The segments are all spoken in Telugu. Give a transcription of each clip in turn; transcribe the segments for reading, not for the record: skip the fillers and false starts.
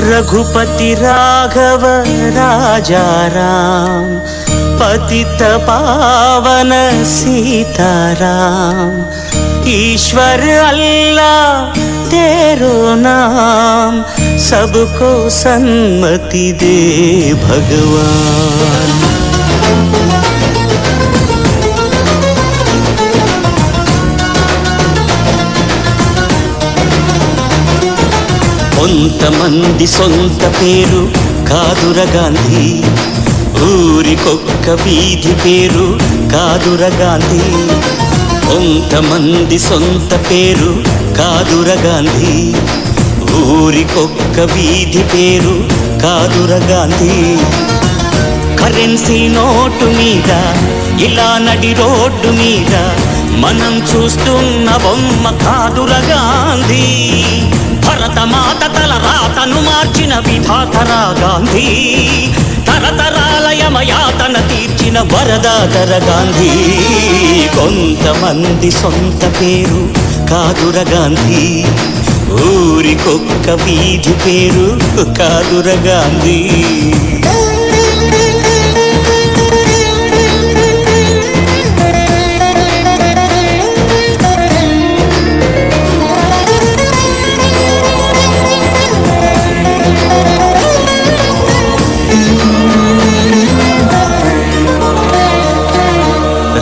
रघुपति राघव राजा राम, पतित पावन सीताराम। ईश्वर अल्लाह तेरो नाम, सबको सन्मति दे भगवान। కొంతమంది సొంత పేరు కాదుర గాంధీ, ఊరికొక్క వీధి పేరు కాదుర గాంధీ। కొంతమంది సొంత పేరు కాదుర గాంధీ, ఊరికొక్క వీధి పేరు కాదుర గాంధీ। కరెన్సీ నోటు మీద ఇలా నడి రోడ్డు మీద మనం చూస్తున్న బొమ్మ కాదుర గాంధీ। భరతమాత తల రాతను మార్చిన విధాతరా గాంధీ, తరతరాల యమయాతన తీర్చిన వరదాతర గాంధీ। కొంతమంది సొంత పేరు కాదుర గాంధీ, ఊరికొక్క వీధి పేరు కాదుర గాంధీ।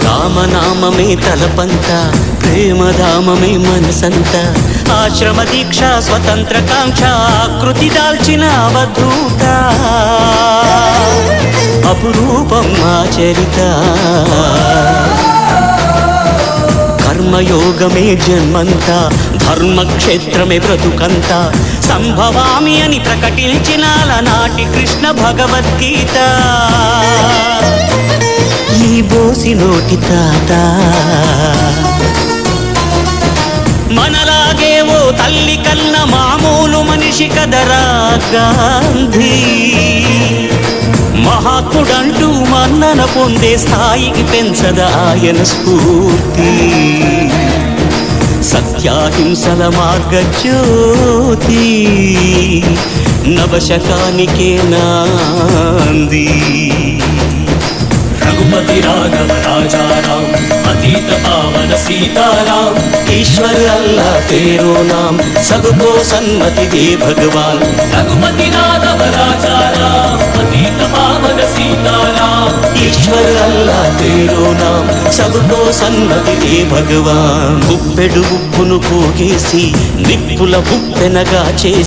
రామనామమే తలపంత, ప్రేమధామమే మనసంత। ఆశ్రమ దీక్ష స్వతంత్ర కాంక్ష ఆకృతి దాల్చిన అవధూత, అపురూపం ఆచరిత। కర్మయోగమే జన్మంత, ధర్మక్షేత్రమే బ్రతుకంత। సంభవామి అని ప్రకటించిన నాటి కృష్ణ భగవద్గీత। ఈ బోసి నోటి తాత మనలాగే ఓ తల్లి కన్న మామూలు మనిషి కదరా గాంధీ। మహాత్ముడంటూ మన్నన పొందే స్థాయికి పెంచద ఆయన స్ఫూర్తి। సత్యాహింసల మార్గజ్యోతి, నవశకానికే నాంది। रघुपति राघव राजा राम, पतित पावन सीताराम। ईश्वर अल्लाह तेरो नाम, सबको सन्मति दे भगवान। रघुपति राघव राजा राम, पतित पावन सीताराम। ईश्वर अल्लाह तेरो नाम, सबको सन्मति दे भगवान। గుప్పెడు ఉప్పును పోగేసి నిప్పుల బుప్పెనగా చేసి